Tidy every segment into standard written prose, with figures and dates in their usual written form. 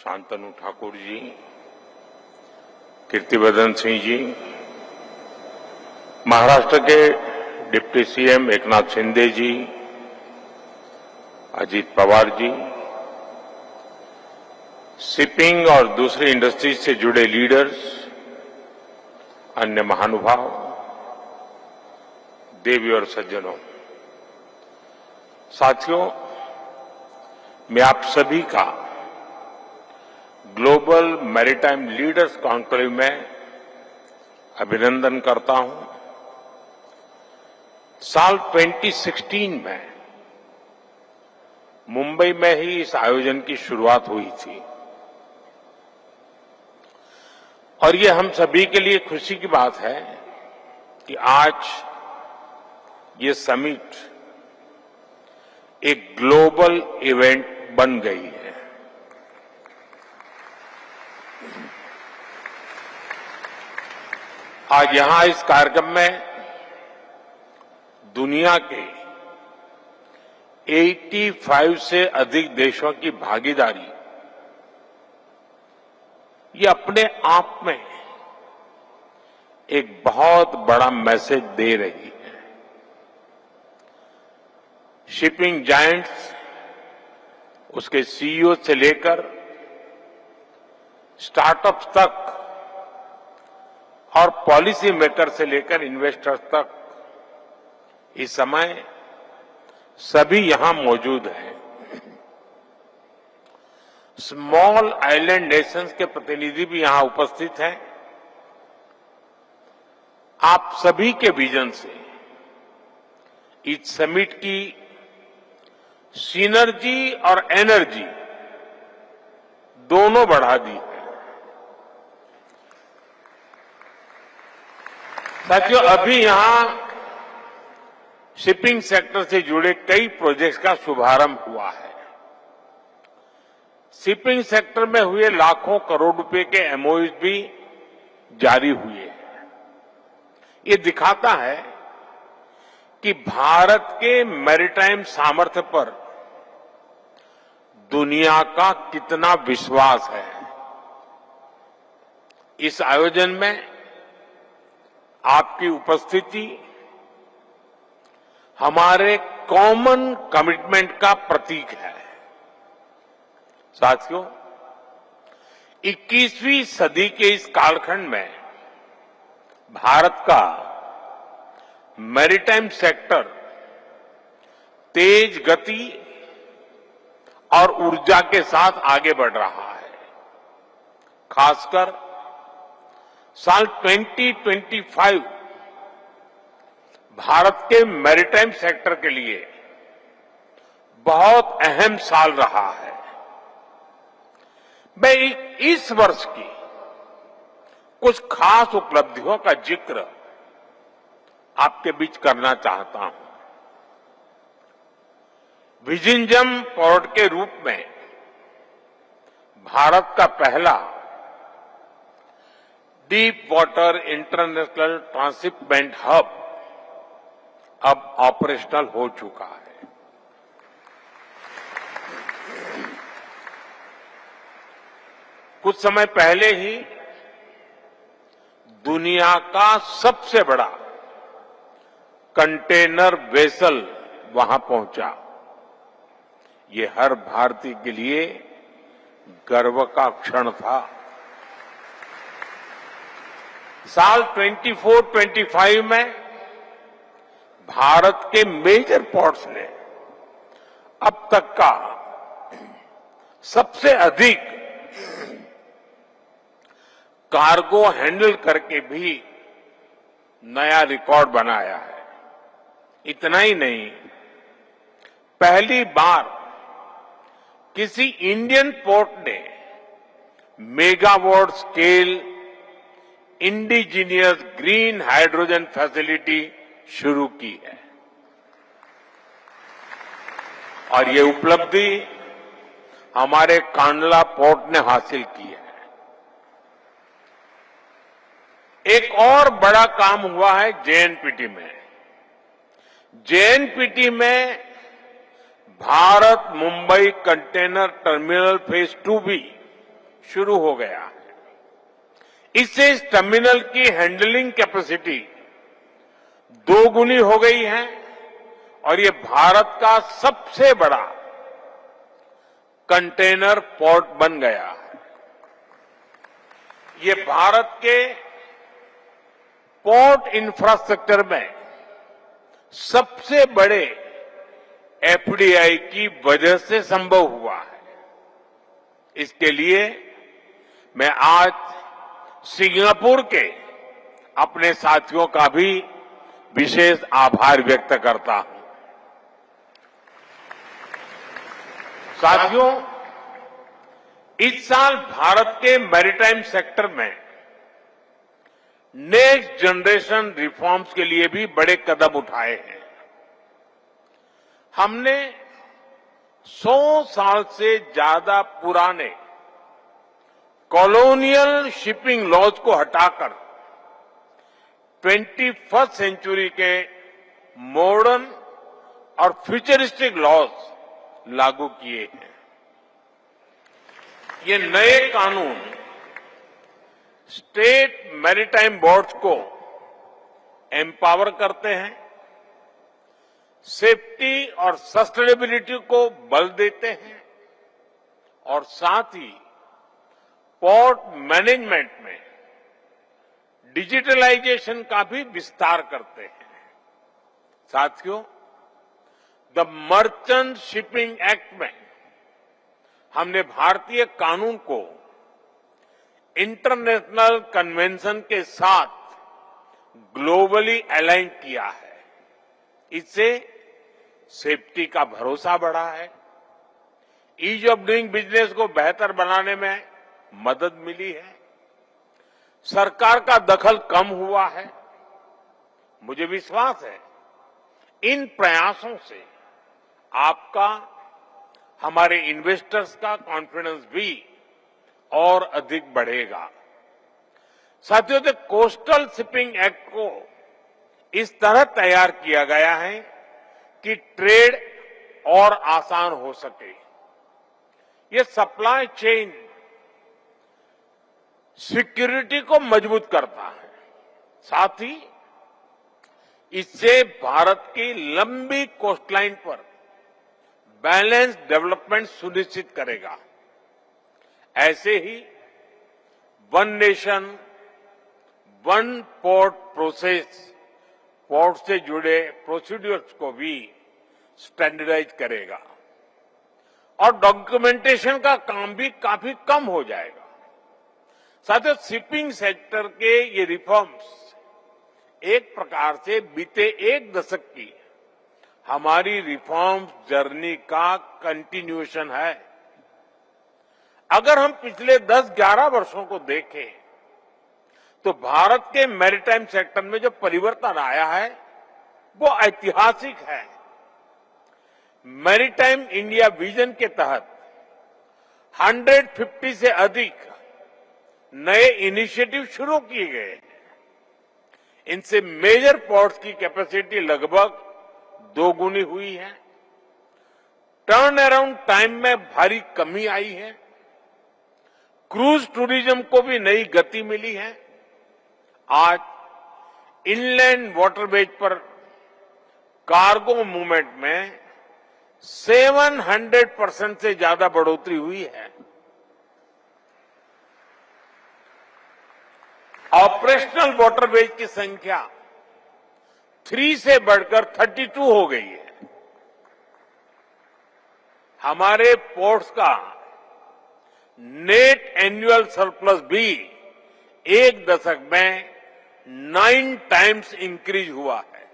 शांतनु ठाकुर जी, कीर्तिवर्धन सिंह जी, महाराष्ट्र के deputy CM Eknath Shinde जी, Ajit Pawar ji, shipping और दूसरी इंडस्ट्रीज से जुड़े लीडर्स, अन्य महानुभाव, देवी और सज्जनों, साथियों, मैं आप सभी का ग्लोबल मैरीटाइम लीडर्स कॉन्क्लेव में अभिनंदन करता हूं। साल 2016 में मुंबई में ही इस आयोजन की शुरुआत हुई थी और ये हम सभी के लिए खुशी की बात है कि आज ये समिट एक ग्लोबल इवेंट बन गई है। आज यहां इस कार्यक्रम में दुनिया के 85 से अधिक देशों की भागीदारी ये अपने आप में एक बहुत बड़ा मैसेज दे रही है। शिपिंग जायंट्स, उसके सीईओ से लेकर स्टार्टअप्स तक और पॉलिसी मेकर से लेकर इन्वेस्टर्स तक इस समय सभी यहां मौजूद हैं। स्मॉल आइलैंड नेशंस के प्रतिनिधि भी यहां उपस्थित हैं। आप सभी के विजन से इस समिट की सिनर्जी और एनर्जी दोनों बढ़ा दी है। साथियों, अभी यहां शिपिंग सेक्टर से जुड़े कई प्रोजेक्ट्स का शुभारंभ हुआ है। शिपिंग सेक्टर में हुए लाखों करोड़ रुपए के एमओयूज भी जारी हुए हैं। ये दिखाता है कि भारत के मैरीटाइम सामर्थ्य पर दुनिया का कितना विश्वास है। इस आयोजन में आपकी उपस्थिति हमारे कॉमन कमिटमेंट का प्रतीक है। साथियों, 21वीं सदी के इस कालखंड में भारत का मैरीटाइम सेक्टर तेज गति और ऊर्जा के साथ आगे बढ़ रहा है। खासकर साल 2025 भारत के मैरीटाइम सेक्टर के लिए बहुत अहम साल रहा है। मैं इस वर्ष की कुछ खास उपलब्धियों का जिक्र आपके बीच करना चाहता हूं। विजिंजम पोर्ट के रूप में भारत का पहला deep water international transshipment hub अब ऑपरेशनल हो चुका है। कुछ समय पहले ही दुनिया का सबसे बड़ा कंटेनर वेसल वहां पहुंचा। ये हर भारतीय के लिए गर्व का क्षण था। साल 24-25 में भारत के मेजर पोर्ट्स ने अब तक का सबसे अधिक कार्गो हैंडल करके भी नया रिकॉर्ड बनाया है। इतना ही नहीं, पहली बार किसी इंडियन पोर्ट ने megawatt scale indigenous green hydrogen facility शुरू की है और ये उपलब्धि हमारे कांडला पोर्ट ने हासिल की है। एक और बड़ा काम हुआ है जेएनपीटी में। जेएनपीटी में Bharat Mumbai container terminal phase 2 भी शुरू हो गया है। इससे इस टर्मिनल की हैंडलिंग कैपेसिटी दोगुनी हो गई है और ये भारत का सबसे बड़ा कंटेनर पोर्ट बन गया है। ये भारत के पोर्ट इंफ्रास्ट्रक्चर में सबसे बड़े एफडीआई की वजह से संभव हुआ है। इसके लिए मैं आज सिंगापुर के अपने साथियों का भी विशेष आभार व्यक्त करता हूं। साथियों, इस साल भारत के मैरीटाइम सेक्टर में नेक्स्ट जनरेशन रिफॉर्म्स के लिए भी बड़े कदम उठाए हैं। हमने 100 साल से ज्यादा पुराने कॉलोनियल शिपिंग लॉज को हटाकर 21st सेंचुरी के मॉडर्न और फ्यूचरिस्टिक लॉज लागू किए हैं। ये नए कानून स्टेट मैरीटाइम बोर्ड्स को एम्पावर करते हैं, सेफ्टी और सस्टेनेबिलिटी को बल देते हैं और साथ ही पोर्ट मैनेजमेंट में डिजिटलाइजेशन का भी विस्तार करते हैं। साथियों, द मर्चेंट शिपिंग एक्ट में हमने भारतीय कानून को इंटरनेशनल कन्वेंशन के साथ ग्लोबली अलाइन किया है। इससे सेफ्टी का भरोसा बढ़ा है, ईज ऑफ डूइंग बिजनेस को बेहतर बनाने में मदद मिली है, सरकार का दखल कम हुआ है। मुझे विश्वास है इन प्रयासों से आपका, हमारे इन्वेस्टर्स का कॉन्फिडेंस भी और अधिक बढ़ेगा। साथियों, तो कोस्टल शिपिंग एक्ट को इस तरह तैयार किया गया है कि ट्रेड और आसान हो सके। ये सप्लाई चेन सिक्योरिटी को मजबूत करता है, साथ ही इससे भारत की लंबी कोस्टलाइन पर बैलेंस डेवलपमेंट सुनिश्चित करेगा। ऐसे ही one nation one port process, port से जुड़े प्रोसीड्यूर्स को भी स्टैंडर्डाइज करेगा और डॉक्यूमेंटेशन का काम भी काफी कम हो जाएगा। साथियों, शिपिंग सेक्टर के ये रिफॉर्म्स एक प्रकार से बीते एक दशक की हमारी रिफॉर्म्स जर्नी का कंटिन्यूएशन है। अगर हम पिछले 10-11 वर्षों को देखें तो भारत के मैरीटाइम सेक्टर में जो परिवर्तन आया है वो ऐतिहासिक है। मैरीटाइम इंडिया विजन के तहत 150 से अधिक नए इनिशिएटिव शुरू किए गए हैं। इनसे मेजर पोर्ट्स की कैपेसिटी लगभग दोगुनी हुई है, टर्न अराउंड टाइम में भारी कमी आई है, क्रूज टूरिज्म को भी नई गति मिली है। आज इनलैंड वाटरवेज पर कार्गो मूवमेंट में 700% से ज्यादा बढ़ोतरी हुई है। ऑपरेशनल वाटरवेज की संख्या 3 से बढ़कर 32 हो गई है। हमारे पोर्ट्स का नेट एनुअल सरप्लस भी एक दशक में 9 टाइम्स इंक्रीज हुआ है।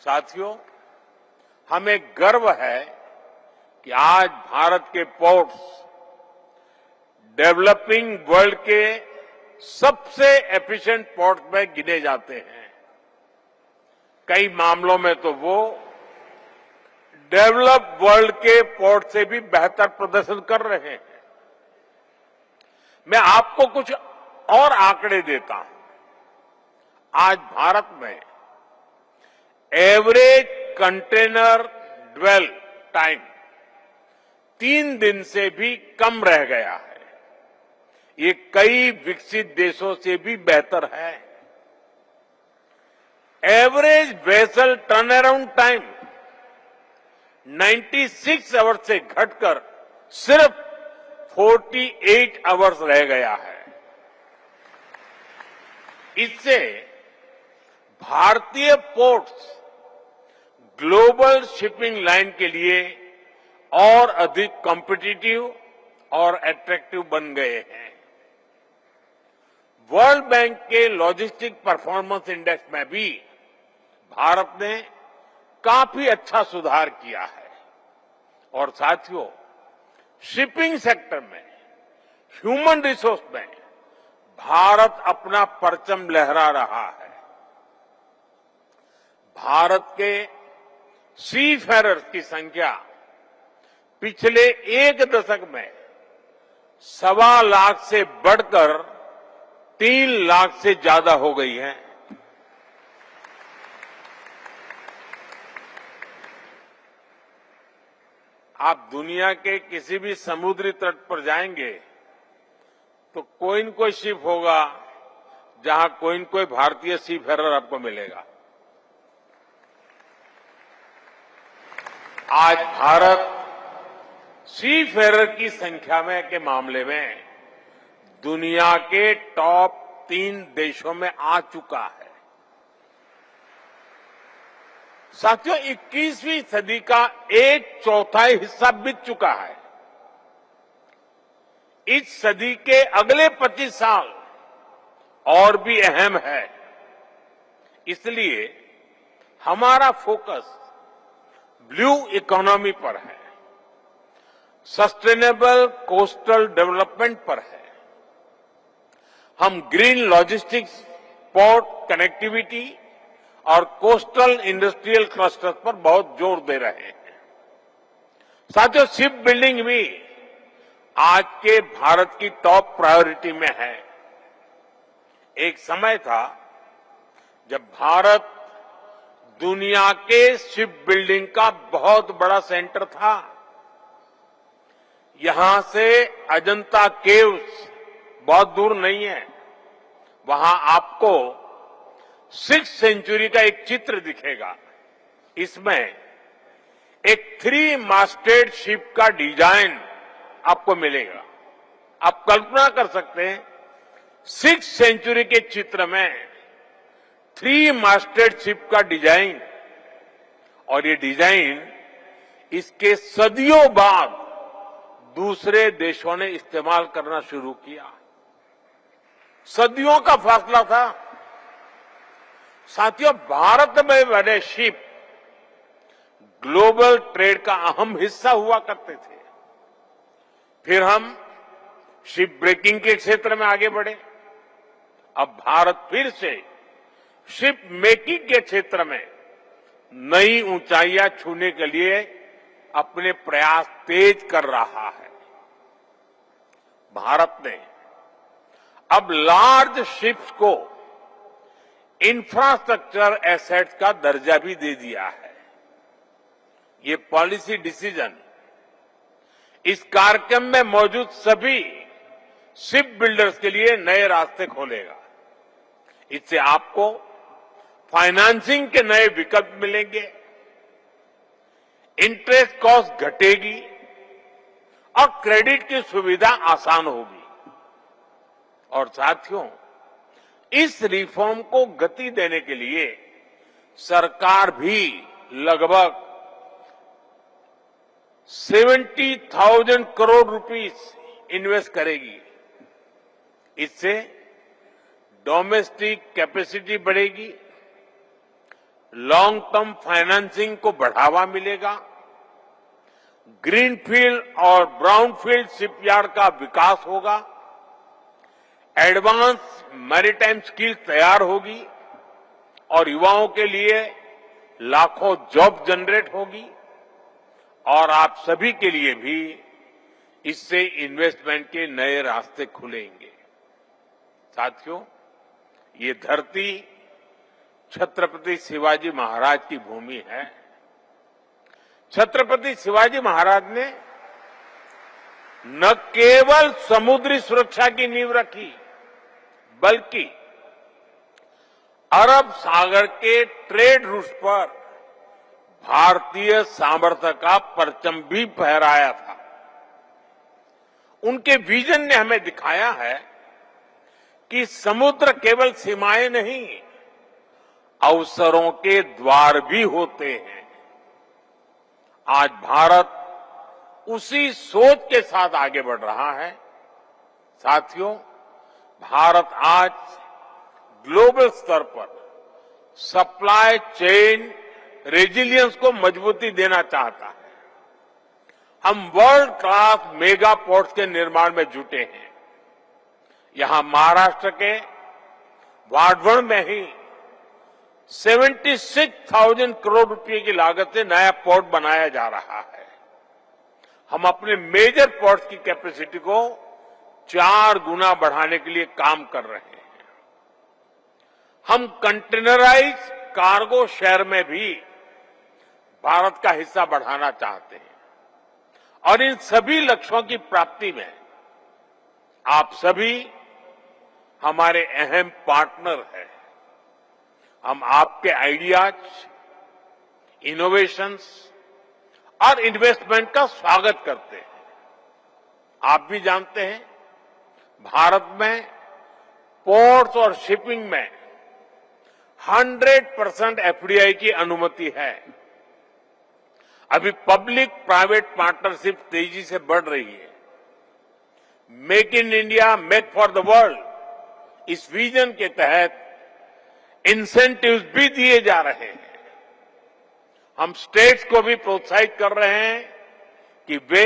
साथियों, हमें गर्व है कि आज भारत के पोर्ट्स डेवलपिंग वर्ल्ड के सबसे एफिशिएंट पोर्ट में गिने जाते हैं। कई मामलों में तो वो डेवलप वर्ल्ड के पोर्ट से भी बेहतर प्रदर्शन कर रहे हैं। मैं आपको कुछ और आंकड़े देता हूं। आज भारत में एवरेज कंटेनर ड्वेल टाइम 3 दिन से भी कम रह गया है। ये कई विकसित देशों से भी बेहतर है। Average vessel turn around time 96 hours से घटकर सिर्फ 48 आवर्स रह गया है। इससे भारतीय पोर्ट्स ग्लोबल शिपिंग लाइन के लिए और अधिक कॉम्पिटिटिव और अट्रैक्टिव बन गए हैं। वर्ल्ड बैंक के लॉजिस्टिक परफॉर्मेंस इंडेक्स में भी भारत ने काफी अच्छा सुधार किया है। और साथियों, शिपिंग सेक्टर में, ह्यूमन रिसोर्स में भारत अपना परचम लहरा रहा है। भारत के सीफेरर्स की संख्या पिछले 1 दशक में 1.25 लाख से बढ़कर 3 लाख से ज्यादा हो गई है। आप दुनिया के किसी भी समुद्री तट पर जाएंगे तो कोई न कोई शिप होगा जहां कोई न कोई भारतीय सीफेरर आपको मिलेगा। आज भारत सीफेरर की संख्या में के मामले में दुनिया के टॉप 3 देशों में आ चुका है। साथियों, 21वीं सदी का 1/4 हिस्सा बीत चुका है। इस सदी के अगले 25 साल और भी अहम है। इसलिए हमारा फोकस ब्लू इकोनॉमी पर है, सस्टेनेबल कोस्टल डेवलपमेंट पर है। हम ग्रीन लॉजिस्टिक्स, पोर्ट कनेक्टिविटी और कोस्टल इंडस्ट्रियल क्लस्टर पर बहुत जोर दे रहे हैं। साथियों, शिप बिल्डिंग भी आज के भारत की टॉप प्रायोरिटी में है। एक समय था जब भारत दुनिया के शिप बिल्डिंग का बहुत बड़ा सेंटर था। यहां से अजंता केव्स बहुत दूर नहीं है। वहां आपको 6th सेंचुरी का एक चित्र दिखेगा। इसमें एक 3-मास्टेड शिप का डिजाइन आपको मिलेगा। आप कल्पना कर सकते हैं 6th सेंचुरी के चित्र में 3-मास्टेड शिप का डिजाइन, और ये डिजाइन इसके सदियों बाद दूसरे देशों ने इस्तेमाल करना शुरू किया। सदियों का फासला था। साथियों, भारत में बने शिप ग्लोबल ट्रेड का अहम हिस्सा हुआ करते थे। फिर हम शिप ब्रेकिंग के क्षेत्र में आगे बढ़े। अब भारत फिर से शिप मेकिंग के क्षेत्र में नई ऊंचाइयां छूने के लिए अपने प्रयास तेज कर रहा है। भारत ने अब लार्ज शिप्स को इंफ्रास्ट्रक्चर एसेट्स का दर्जा भी दे दिया है। ये पॉलिसी डिसीजन इस कार्यक्रम में मौजूद सभी शिप बिल्डर्स के लिए नए रास्ते खोलेगा। इससे आपको फाइनेंसिंग के नए विकल्प मिलेंगे, इंटरेस्ट कॉस्ट घटेगी और क्रेडिट की सुविधा आसान होगी। और साथियों, इस रिफॉर्म को गति देने के लिए सरकार भी लगभग 70,000 करोड़ रुपीस इन्वेस्ट करेगी। इससे डोमेस्टिक कैपेसिटी बढ़ेगी, लॉन्ग टर्म फाइनेंसिंग को बढ़ावा मिलेगा, ग्रीनफील्ड और ब्राउनफील्ड शिपयार्ड का विकास होगा, एडवांस मैरीटाइम स्किल तैयार होगी और युवाओं के लिए लाखों जॉब जनरेट होगी, और आप सभी के लिए भी इससे इन्वेस्टमेंट के नए रास्ते खुलेंगे। साथियों, ये धरती छत्रपति शिवाजी महाराज की भूमि है। छत्रपति शिवाजी महाराज ने न केवल समुद्री सुरक्षा की नींव रखी, बल्कि अरब सागर के ट्रेड रूट्स पर भारतीय सामर्थ्य का परचम भी फहराया था। उनके विजन ने हमें दिखाया है कि समुद्र केवल सीमाएं नहीं, अवसरों के द्वार भी होते हैं। आज भारत उसी सोच के साथ आगे बढ़ रहा है। साथियों, भारत आज ग्लोबल स्तर पर सप्लाई चेन रेजिलियंस को मजबूती देना चाहता है। हम वर्ल्ड क्लास मेगा पोर्ट्स के निर्माण में जुटे हैं। यहां महाराष्ट्र के वाढवण में ही 76,000 करोड़ रुपए की लागत से नया पोर्ट बनाया जा रहा है। हम अपने मेजर पोर्ट्स की कैपेसिटी को 4 गुना बढ़ाने के लिए काम कर रहे हैं। हम कंटेनराइज कार्गो शेयर में भी भारत का हिस्सा बढ़ाना चाहते हैं और इन सभी लक्ष्यों की प्राप्ति में आप सभी हमारे अहम पार्टनर हैं। हम आपके आइडियाज, इनोवेशंस और इन्वेस्टमेंट का स्वागत करते हैं। आप भी जानते हैं, भारत में पोर्ट्स और शिपिंग में 100% एफडीआई की अनुमति है। अभी पब्लिक प्राइवेट पार्टनरशिप तेजी से बढ़ रही है। Make in India, make for the world, इस विजन के तहत इंसेंटिव्स भी दिए जा रहे हैं। हम स्टेट्स को भी प्रोत्साहित कर रहे हैं कि वे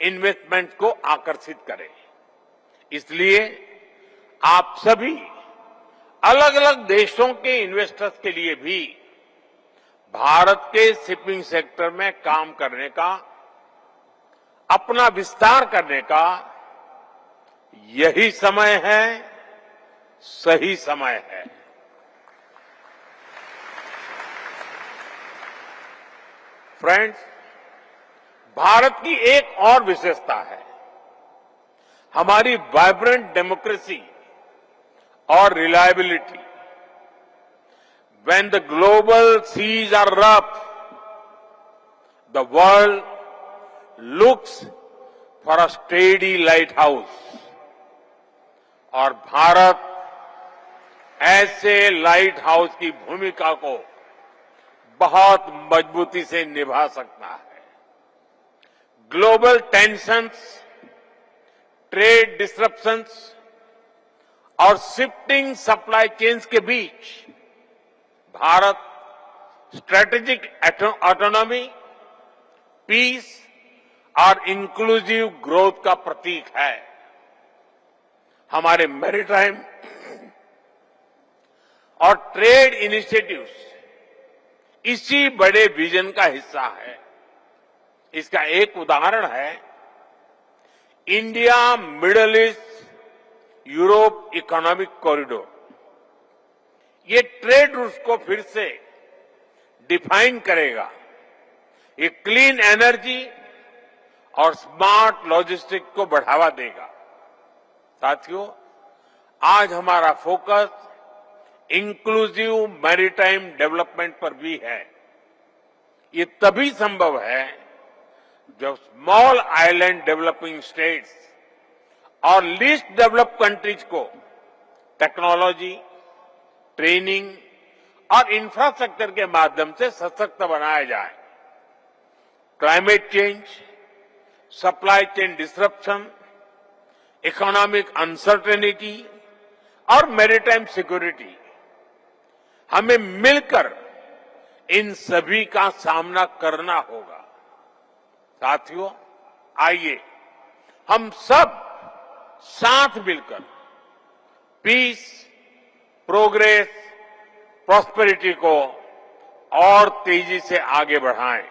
इन्वेस्टमेंट को आकर्षित करें। इसलिए आप सभी अलग अलग देशों के इन्वेस्टर्स के लिए भी भारत के शिपिंग सेक्टर में काम करने का, अपना विस्तार करने का यही समय है, सही समय है। फ्रेंड्स, भारत की एक और विशेषता है, हमारी वाइब्रेंट डेमोक्रेसी और reliability. When the global seas are rough, the world looks for a steady lighthouse. और भारत ऐसे लाइट हाउस की भूमिका को बहुत मजबूती से निभा सकता है। ग्लोबल टेंशंस, ट्रेड डिसरप्शंस और शिफ्टिंग सप्लाई चेन्स के बीच भारत स्ट्रेटेजिक ऑटोनॉमी, पीस और इंक्लूसिव ग्रोथ का प्रतीक है। हमारे मैरीटाइम और ट्रेड इनिशिएटिव्स इसी बड़े विजन का हिस्सा है। इसका एक उदाहरण है India middle east Europe economic corridor. ये ट्रेड रूट्स को फिर से डिफाइन करेगा। ये क्लीन एनर्जी और स्मार्ट लॉजिस्टिक्स को बढ़ावा देगा। साथियों, आज हमारा फोकस इंक्लूसिव मैरीटाइम डेवलपमेंट पर भी है। ये तभी संभव है जब स्मॉल आइलैंड डेवलपिंग स्टेट्स और लीस्ट डेवलप्ड कंट्रीज को टेक्नोलॉजी, ट्रेनिंग और इंफ्रास्ट्रक्चर के माध्यम से सशक्त बनाया जाए। Climate change, supply chain disruption, economic uncertainty और मैरीटाइम सिक्योरिटी, हमें मिलकर इन सभी का सामना करना होगा। साथियों, आइए हम सब साथ मिलकर पीस, प्रोग्रेस, प्रॉस्पेरिटी को और तेजी से आगे बढ़ाएं।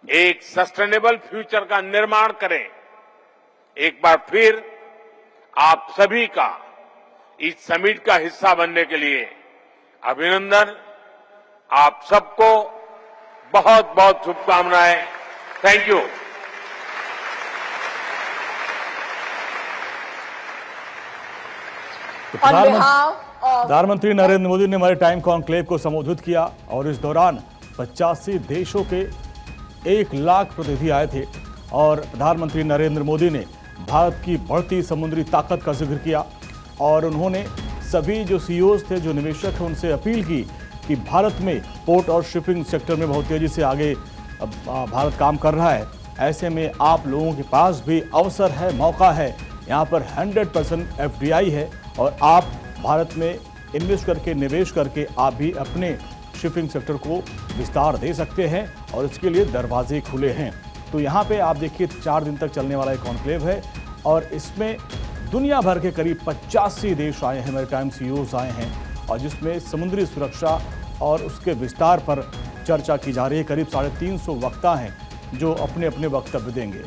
एक सस्टेनेबल फ्यूचर का निर्माण करें। एक बार फिर आप सभी का इस समिट का हिस्सा बनने के लिए अभिनंदन। आप सबको बहुत बहुत शुभकामनाएं। Thank you. तो On प्रधानमंत्री नरेंद्र मोदी ने मैरीटाइम कॉन्क्लेव को संबोधित किया और इस दौरान 85 देशों के 1 लाख प्रतिनिधि आए थे और प्रधानमंत्री नरेंद्र मोदी ने भारत की बढ़ती समुद्री ताकत का जिक्र किया और उन्होंने सभी जो सीईओज थे, जो निवेशक हैं, उनसे अपील की कि भारत में पोर्ट और शिपिंग सेक्टर में बहुत तेजी से आगे भारत काम कर रहा है। ऐसे में आप लोगों के पास भी अवसर है, मौका है। यहाँ पर 100% FDI है और आप भारत में इन्वेस्ट करके, निवेश करके आप भी अपने शिपिंग सेक्टर को विस्तार दे सकते हैं और इसके लिए दरवाजे खुले हैं। तो यहाँ पे आप देखिए 4 दिन तक चलने वाला एक कॉन्क्लेव है और इसमें दुनिया भर के करीब 85 देश आए हैं, मैरीटाइम सीईओज आए हैं और जिसमें समुद्री सुरक्षा और उसके विस्तार पर चर्चा की जा रही है। करीब 350 वक्ता हैं जो अपने अपने वक्तव्य देंगे।